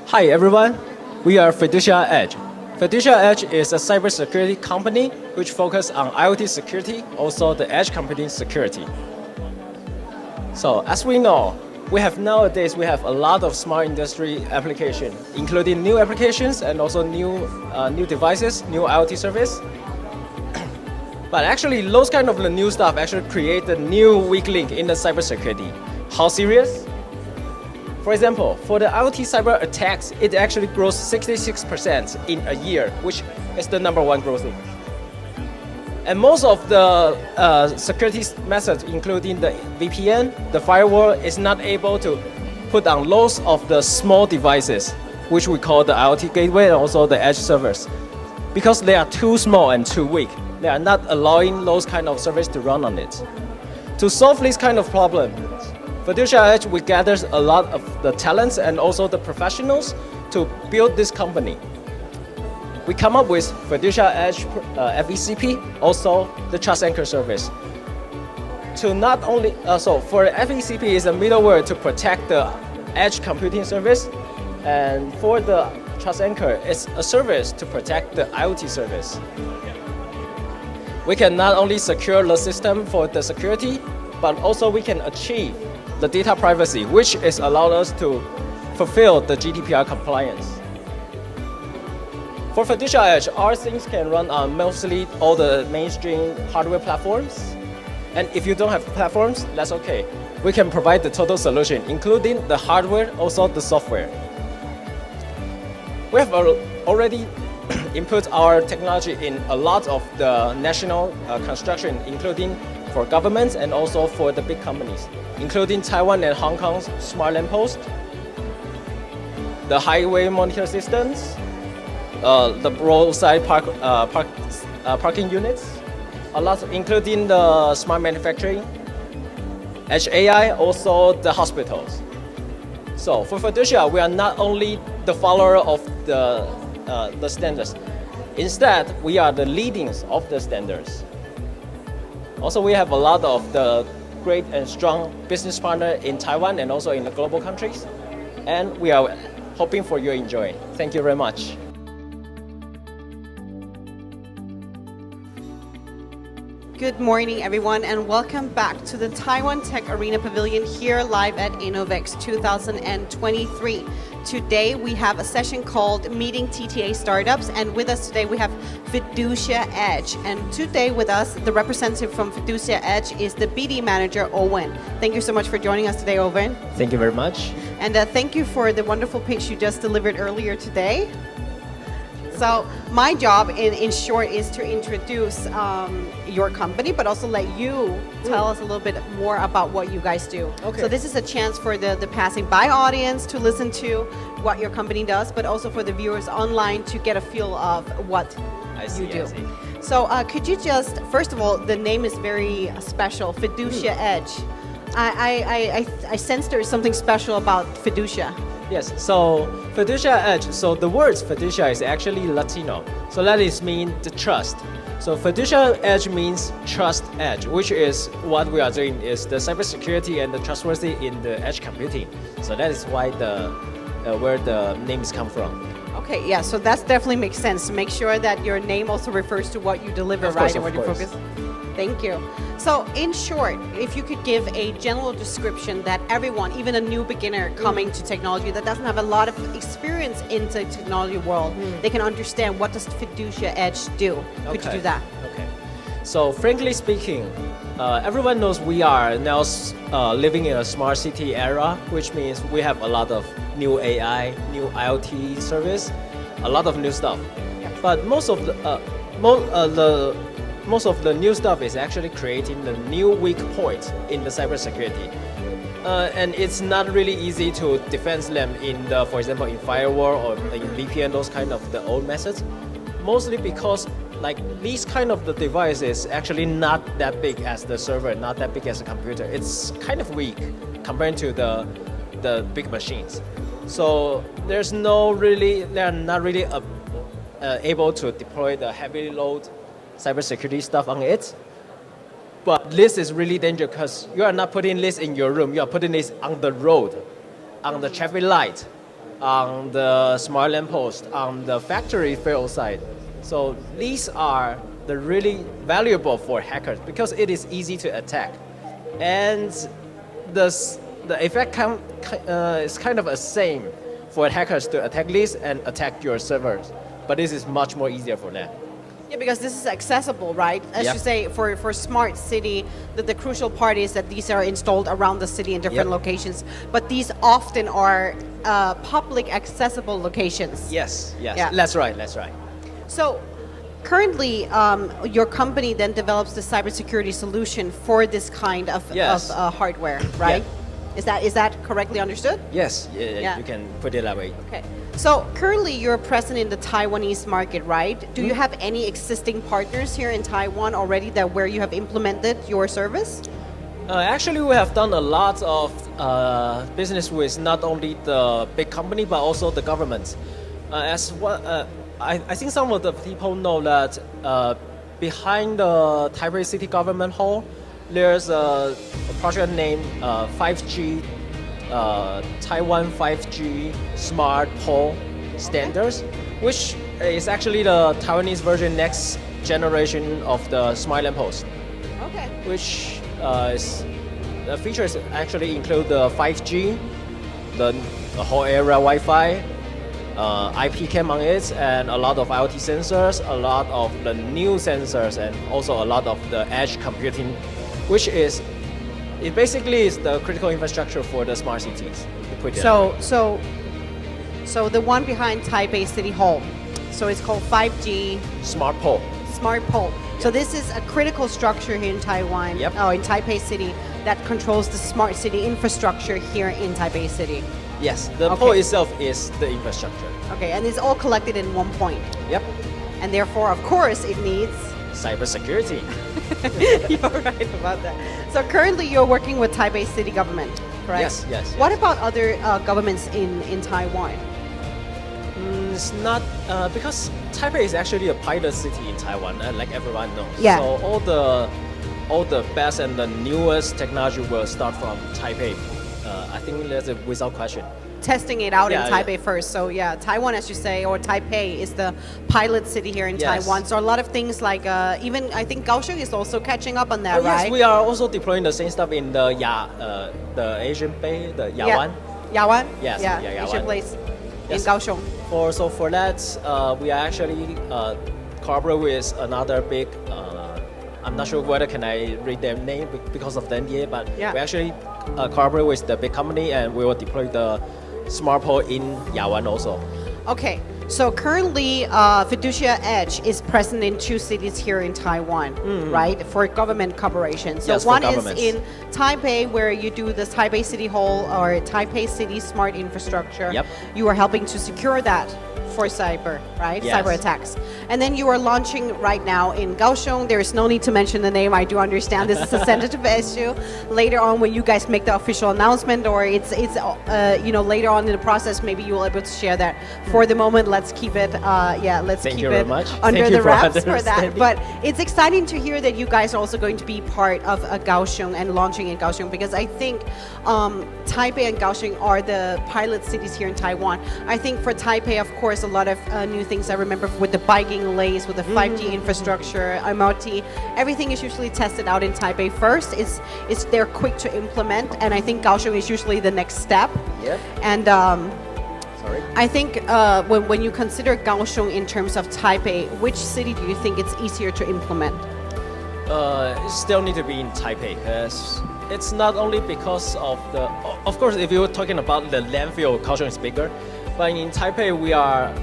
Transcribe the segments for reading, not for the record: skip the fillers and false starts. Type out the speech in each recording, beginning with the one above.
Hi everyone, we are FiduciaEdge. FiduciaEdge is a cybersecurity company which focuses on IoT security, also the edge computing security. So as we know, nowadays we have a lot of smart industry applications, including new applications and also new devices, new IoT service. But actually, those kind of the new stuff actually create a new weak link in the cybersecurity. How serious? For example, for the IoT cyber attacks, it actually grows 66% in a year, which is the #1 growth. And most of the security methods, including the VPN, the firewall, is not able to put on loads of the small devices, which we call the IoT gateway and also the edge servers, because they are too small and too weak. They are not allowing those kind of service to run on it. To solve this kind of problem, FiduciaEdge, we gather a lot of the talents and also the professionals to build this company. We come up with FiduciaEdge FECP, also the Trust Anchor service. To not only, for FECP is a middleware to protect the edge computing service, and for the Trust Anchor, it's a service to protect the IoT service. We can not only secure the system for the security, but also we can achieve the data privacy, which is allowed us to fulfill the GDPR compliance. For FiduciaEdge, our things can run on mostly all the mainstream hardware platforms. And if you don't have platforms, that's okay. We can provide the total solution, including the hardware, also the software. We have already input our technology in a lot of the national construction, including for governments and also for the big companies, including Taiwan and Hong Kong's smart lamppost, the highway monitor systems, the roadside parking units, a lot, including the smart manufacturing, edge AI, also the hospitals. So for Fiducia, we are not only the follower of the standards. Instead, we are the leadings of the standards. Also, we have a lot of the great and strong business partners in Taiwan and also in the global countries. And we are hoping for your enjoy. Thank you very much. Good morning, everyone, and welcome back to the Taiwan Tech Arena Pavilion here live at Innovex 2023. Today, we have a session called Meeting TTA Startups, and with us today, we have FiduciaEdge. And today with us, the representative from FiduciaEdge is the BD manager, Owen. Thank you so much for joining us today, Owen. Thank you very much. And thank you for the wonderful pitch you just delivered earlier today. So my job, in short, is to introduce your company, but also let you tell us a little bit more about what you guys do. Okay. So this is a chance for the passing by audience to listen to what your company does, but also for the viewers online to get a feel of what you do. So could you just, first of all, the name is very special, FiduciaEdge. I sense there is something special about Fiducia. Yes, so FiduciaEdge, so the words Fiducia is actually Latino. So that is mean the trust. So FiduciaEdge means trust edge, which is what we are doing is the cybersecurity and the trustworthy in the edge computing. So that is why where the names come from. Okay, yeah, so that definitely makes sense. Make sure that your name also refers to what you deliver, right? And what you focus. Thank you. So in short, if you could give a general description that everyone, even a new beginner coming to technology that doesn't have a lot of experience in the technology world, they can understand what does FiduciaEdge do. Could you do that? Okay. So frankly speaking, everyone knows we are now living in a smart city era, which means we have a lot of new AI, new IoT service, a lot of new stuff. But most of the new stuff is actually creating the new weak point in the cybersecurity. And it's not really easy to defend them for example, in firewall or in VPN, those kind of the old methods. Mostly because these kind of the devices actually not that big as the server, not that big as the computer. It's kind of weak compared to the big machines. So they're not really able to deploy the heavy load cybersecurity stuff on it. But this is really dangerous because you are not putting this in your room, you are putting this on the road, on the traffic light. on the smart lamppost, on the factory field side. So these are the really valuable for hackers because it is easy to attack. And the effect is kind of the same for hackers to attack these and attack your servers. But this is much more easier for them. Yeah, because this is accessible, right? As you say, for smart city, the crucial part is that these are installed around the city in different locations. But these often are public accessible locations. Yes, Yeah. that's right. So currently, your company then develops the cybersecurity solution for this kind of hardware, right? Yeah. Is that correctly understood? Yes, you can put it that way. Okay. So currently you're present in the Taiwanese market, right? Do you have any existing partners here in Taiwan already that where you have implemented your service? Actually, we have done a lot of business with not only the big company but also the government. I think some of the people know that behind the Taipei City Government Hall, there's a project named 5G, Taiwan 5G Smart Pole Standards, which is actually the Taiwanese version next generation of the smart lamppost. Okay. Which the features actually include the 5G, the whole area Wi-Fi, IP cam on it, and a lot of IoT sensors, a lot of the new sensors, and also a lot of the edge computing, which is, it basically is the critical infrastructure for the smart cities. So the one behind Taipei City Hall, so it's called 5G Smart Pole. Smart Pole. So this is a critical structure here in Taiwan, in Taipei City, that controls the smart city infrastructure here in Taipei City. Yes, the pole itself is the infrastructure. Okay, and it's all collected in one point. Yep. And therefore, of course, it needs cybersecurity. You're right about that. So currently you're working with Taipei City government, correct? Yes. What about other governments in Taiwan? It's not, because Taipei is actually a pilot city in Taiwan, like everyone knows. Yeah. So all the best and the newest technology will start from Taipei. I think that's without question. Testing it out in Taipei first. So Taiwan, as you say, or Taipei is the pilot city here in Taiwan. So a lot of things like even I think Kaohsiung is also catching up on that, right? Yes, we are also deploying the same stuff in the Asian Bay, the Yawan. Yawan? Yes, Yawan. Asian place in Yes. Kaohsiung. For that, we are actually collaborate with another big. I'm not sure whether can I read their name because of the NDA, but we actually collaborate with the big company and we will deploy the smart pole in Yawan also. Okay, so currently FiduciaEdge is present in 2 cities here in Taiwan, right? For government corporations. So Yes, one for is governments. in Taipei, where you do the Taipei City Hall or Taipei City Smart Infrastructure. Yep. You are helping to secure that for cyber, right? Yes. Cyber attacks. And then you are launching right now in Kaohsiung. There is no need to mention the name. I do understand this is a sensitive issue. Later on, when you guys make the official announcement, or it's later on in the process, maybe you will be able to share that. For the moment, let's keep it. Let's Thank keep you it very much. under Thank you the for wraps for that. understanding. But it's exciting to hear that you guys are also going to be part of Kaohsiung and launching in Kaohsiung, because I think Taipei and Kaohsiung are the pilot cities here in Taiwan. I think for Taipei, of course, a lot of new things I remember with the biking lanes, with the 5G infrastructure, MRT, everything is usually tested out in Taipei first. They're quick to implement, and I think Kaohsiung is usually the next step. Yep. And I think when you consider Kaohsiung in terms of Taipei, which city do you think it's easier to implement? It still need to be in Taipei because it's not only because of of course, if you're talking about the landfill, Kaohsiung is bigger, but in Taipei we are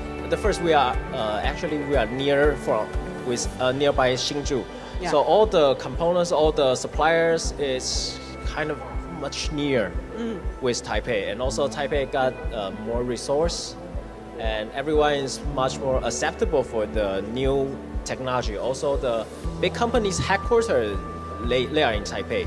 nearby Hsinchu. Yeah. So all the components, all the suppliers is kind of much near with Taipei, and also Taipei got more resource, and everyone is much more acceptable for the new technology. Also, the big companies' headquarters they are in Taipei.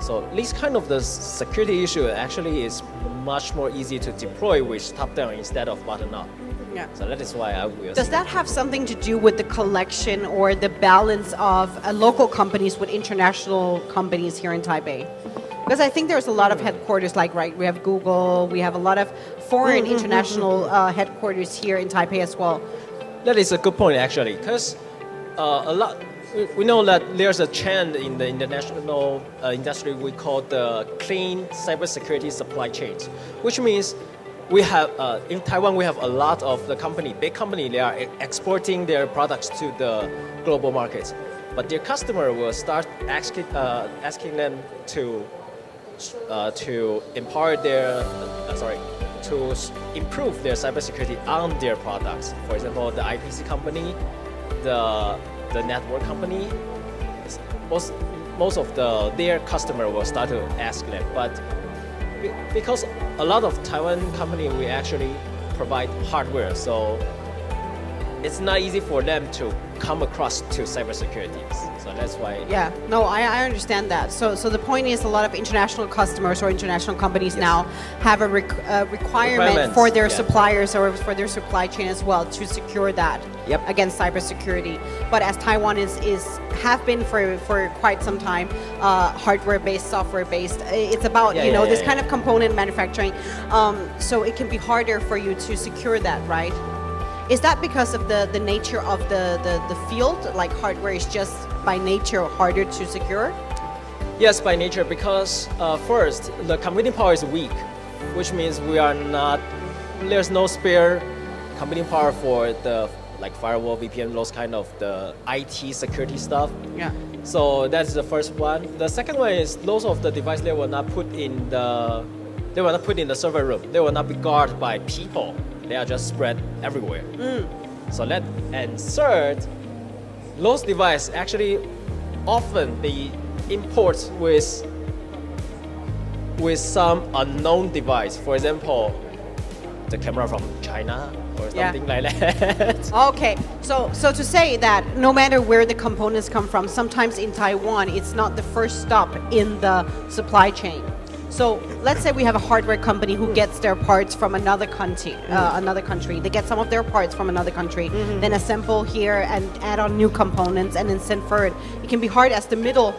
So this kind of the security issue actually is much more easy to deploy with top down instead of bottom up. Yeah. So that is why I will. Does that have something to do with the collection or the balance of local companies with international companies here in Taipei? Because I think there's a lot of headquarters, like, right, we have Google, we have a lot of foreign international headquarters here in Taipei as well. That is a good point, actually, because we know that there's a trend in the international industry we call the clean cybersecurity supply chains, which means we have in Taiwan we have a lot of the big company, they are exporting their products to the global markets, but their customer will start asking them to empower to improve their cybersecurity on their products. For example, the IPC company, the network company, most of their customer will start to ask them. But because a lot of Taiwan company, we actually provide hardware, so it's not easy for them to come across to cybersecurity. So that's why. Yeah, no, I understand that. So the point is, a lot of international customers or international companies now have a requirement for their suppliers or for their supply chain as well to secure that against cybersecurity. But as Taiwan have been for quite some time, hardware-based, software-based. It's about this kind of component manufacturing. So it can be harder for you to secure that, right? Is that because of the nature of the field? Like hardware is just by nature harder to secure? Yes, by nature, because first, the computing power is weak, which means there's no spare computing power for the firewall, VPN, those kind of the IT security stuff. Yeah. So that's the first one. The second one is those of the device they will not put in the server room. They will not be guarded by people. They are just spread everywhere. So and third, those devices actually often be imported with some unknown device. For example, the camera from China or something like that. Okay, so to say that no matter where the components come from, sometimes in Taiwan, it's not the first stop in the supply chain. So let's say we have a hardware company who gets their parts from another country. They get some of their parts from another country, then assemble here and add on new components and then send forward. It can be hard as the middle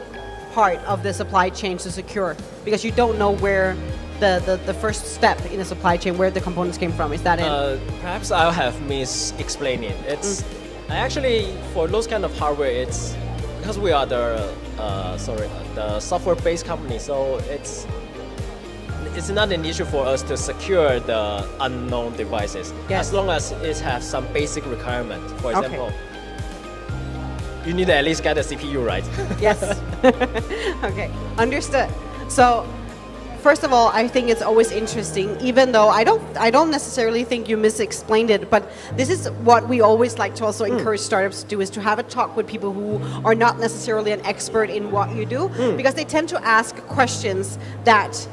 part of the supply chain to secure because you don't know where the first step in the supply chain, where the components came from. Is that it? Perhaps I'll have mis-explained it. It's actually for those kind of hardware, it's because we are the software-based company, so it's not an issue for us to secure the unknown devices, as long as it has some basic requirement. For example, you need to at least get a CPU, right? Yes. Okay, understood. So, first of all, I think it's always interesting, even though I don't necessarily think you mis-explained it, but this is what we always like to also encourage startups to do, is to have a talk with people who are not necessarily an expert in what you do, because they tend to ask questions that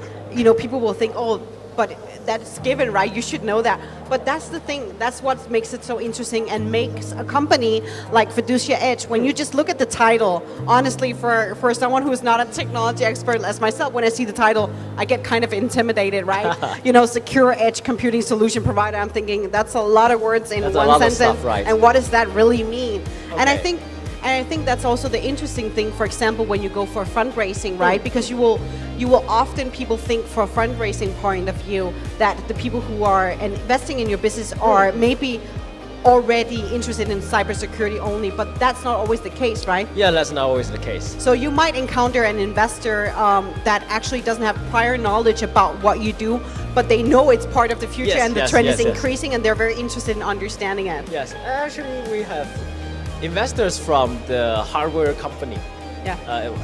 people will think, oh, but that's given, right? You should know that. But that's the thing. That's what makes it so interesting and makes a company like FiduciaEdge. When you just look at the title, honestly, for someone who's not a technology expert as myself, when I see the title, I get kind of intimidated, right? Secure edge computing solution provider. I'm thinking that's a lot of words in one sentence. Stuff, right? And what does that really mean? And I think that's also the interesting thing, for example, when you go for fundraising, right? Because you will often, people think for a fundraising point of view that the people who are investing in your business are maybe already interested in cybersecurity only, but that's not always the case, right? Yeah, that's not always the case. So you might encounter an investor that actually doesn't have prior knowledge about what you do, but they know it's part of the future and the trend is increasing and they're very interested in understanding it. Yes, actually we have investors from the hardware company.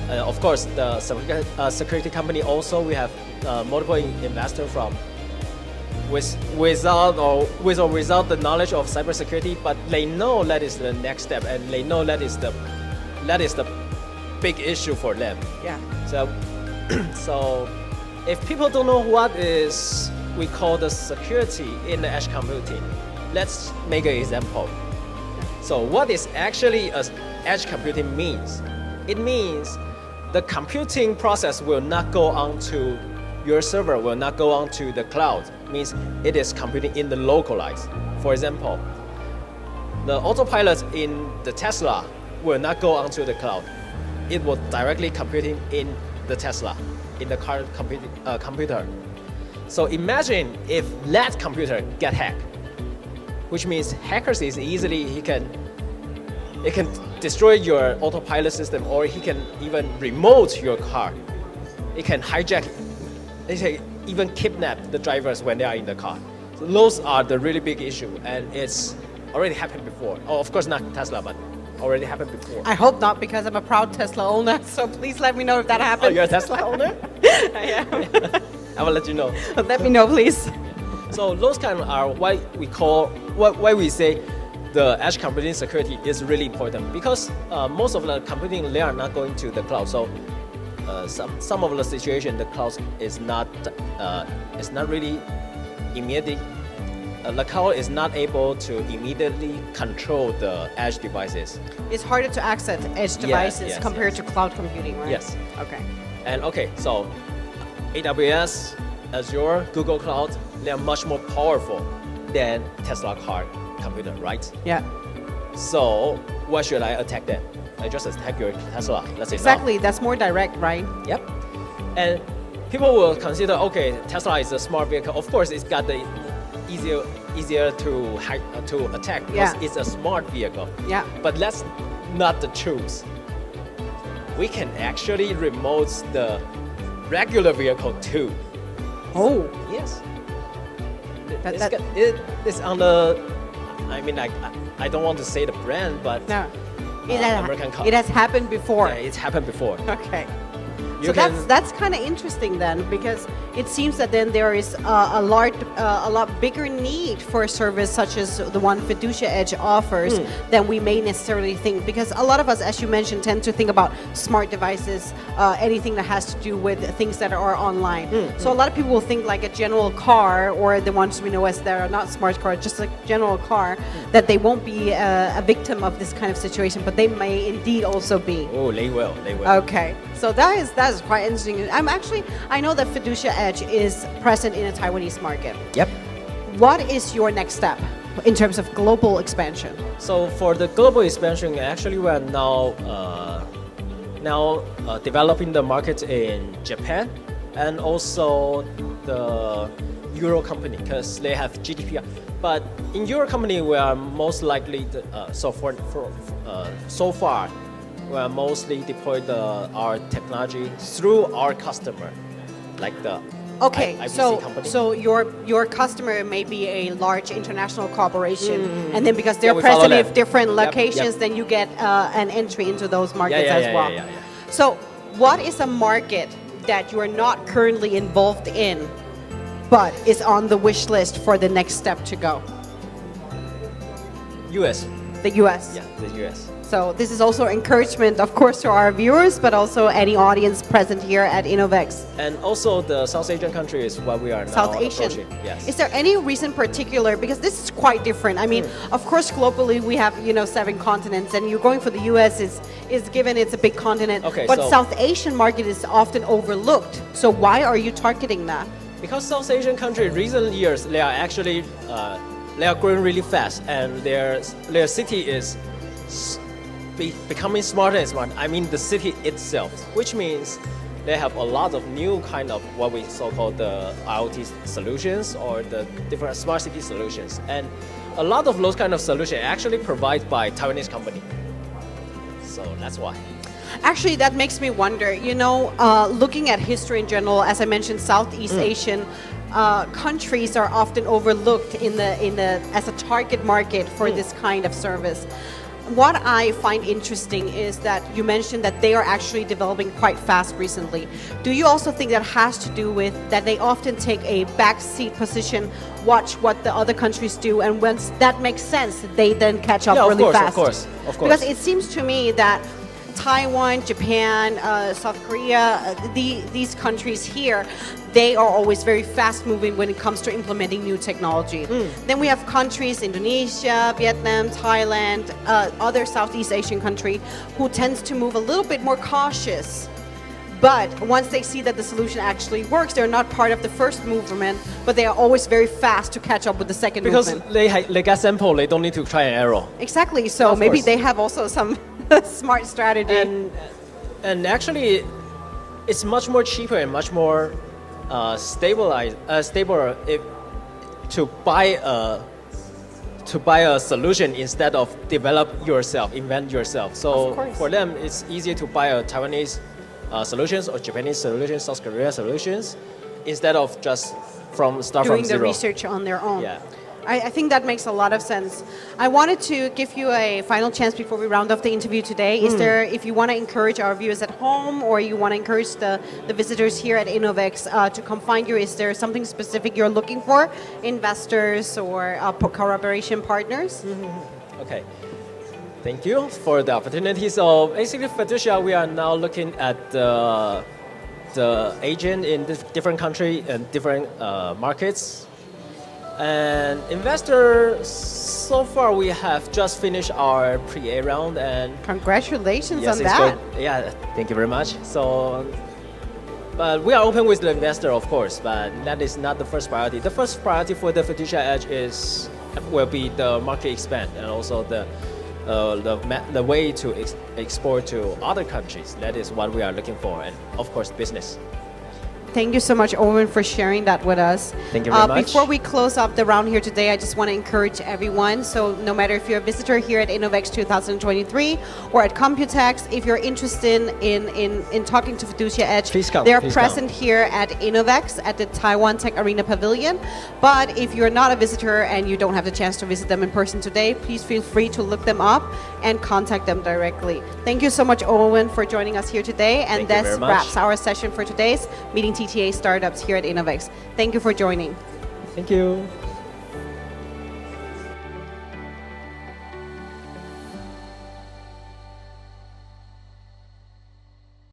Of course, the security company also, we have multiple investors from with or without the knowledge of cybersecurity, but they know that is the next step and they know that is the big issue for them. Yeah. So if people don't know what is we call the security in the edge computing, let's make an example. So what is actually edge computing means? It means the computing process will not go onto your server, will not go onto the cloud. It means it is computing in the localized. For example, the autopilot in the Tesla will not go onto the cloud. It will directly computing in the Tesla. in the car computer. So imagine if that computer get hacked, which means hackers is easily, it can destroy your autopilot system, or he can even remote your car. It can hijack, it can even kidnap the drivers when they are in the car. So those are the really big issue, and it's already happened before. Oh, of course not Tesla, but already happened before. I hope not, because I'm a proud Tesla owner. So please let me know if that Oh, happens. you're a Tesla owner? I am. I will let you know. Let me know, please. So those kind of are why we say the edge computing security is really important, because most of the computing, they are not going to the cloud. So some of the situation, the cloud is not really immediate. The cloud is not able to immediately control the edge devices. It's harder to access edge devices yes, compared yes. to cloud computing, right? Yes. Okay. And okay, so AWS, Azure, Google Cloud, they are much more powerful than Tesla car computer, right? Yeah. So why should I attack them? I just attack your Tesla, let's say Exactly. That's more direct, right? now. Yep. And people will consider, okay, Tesla is a smart vehicle. Of course, it's got the easier to attack because Yeah. it's a smart vehicle. Yeah. But that's not the truth. We can actually remote the regular vehicle too. Oh. Yes. That- It's on the, I mean, I don't want to say the brand, but No. American car. It has happened before. Yeah, it's happened before. Okay. You So can- that's kind of interesting then, because it seems that then there is a lot bigger need for a service such as the one FiduciaEdge offers than we may necessarily think. Because a lot of us, as you mentioned, tend to think about smart devices, anything that has to do with things that are online. So a lot of people will think like a general car, or the ones we know as that are not smart cars, just a general car, that they won't be a victim of this kind of situation, but they may indeed also be. Oh, they will. Okay, so that is quite interesting. I know that FiduciaEdge is present in a Taiwanese market. Yep. What is your next step in terms of global expansion? So for the global expansion, actually we are now developing the market in Japan and also the Euro company, because they have GDPR. But in Euro company, we are most likely so far we are mostly deployed our technology through our customer, like the Okay, IBC company. so your customer may be a large international corporation, and then because they're we follow present in them. different Yep, locations, yep. then you get an entry into those markets yeah, as yeah, well. yeah. So, what is a market that you are not currently involved in, but is on the wish list for the next step to go? US. The U.S. Yeah, the US. So this is also encouragement, of course, to our viewers, but also any audience present here at Innovex. And also the South Asian country is what we are now South Asian. approaching. Yes. Is there any reason particular, because this is quite different? I mean, of course, globally we have 7 continents, and you're going for the U.S. is given it's a big continent, Okay, but so- South Asian market is often overlooked. So why are you targeting that? Because South Asian country, recent years, they are actually they are growing really fast, and their city is becoming smarter and smarter. I mean the city itself, which means they have a lot of new kind of what we so-called the IoT solutions or the different smart city solutions, and a lot of those kind of solutions actually provided by Taiwanese company. So that's why. Actually, that makes me wonder, looking at history in general, as I mentioned, Southeast Asian countries are often overlooked as a target market for this kind of service. What I find interesting is that you mentioned that they are actually developing quite fast recently. Do you also think that has to do with that they often take a backseat position, watch what the other countries do, and once that makes sense, they then catch up really fast? Of course. Because it seems to me that Taiwan, Japan, South Korea, these countries here, they are always very fast moving when it comes to implementing new technology. Then we have countries, Indonesia, Vietnam, Thailand, other Southeast Asian country, who tends to move a little bit more cautious. But once they see that the solution actually works, they're not part of the first movement, but they are always very fast to catch up with the second movement. Because they get sample, they don't need to try and error. Exactly, so maybe they have also some smart strategy. And actually, it's much more cheaper and much more stable to buy a solution instead of develop yourself, invent yourself. So for them, it's easier to buy a Taiwanese solutions or Japanese solutions, South Korea solutions, instead of just start doing from zero. The research on their own. Yeah. I think that makes a lot of sense. I wanted to give you a final chance before we round off the interview today. Is there, if you want to encourage our viewers at home or you want to encourage the visitors here at Innovex to come find you, is there something specific you're looking for? Investors or collaboration partners? Okay. Thank you for the opportunity. So basically, Fiducia, we are now looking at the agent in different countries and different markets. And investor, so far we have just finished our pre-A round and congratulations on it's that. Great. Yeah, thank you very much. So, but we are open with the investor, of course, but that is not the first priority. The first priority for the FiduciaEdge will be the market expand and also the way to export to other countries. That is what we are looking for, and of course, business. Thank you so much, Owen, for sharing that with us. Thank you very much. Before we close up the round here today, I just want to encourage everyone. So no matter if you're a visitor here at Innovex 2023 or at Computex, if you're interested in talking to FiduciaEdge, please come. They're present here at Innovex at the Taiwan Tech Arena Pavilion. But if you're not a visitor and you don't have the chance to visit them in person today, please feel free to look them up and contact them directly. Thank you so much, Owen, for joining us here today. And this wraps our session for today's Meeting TTA Startups here at Innovex. Thank you for joining. Thank you.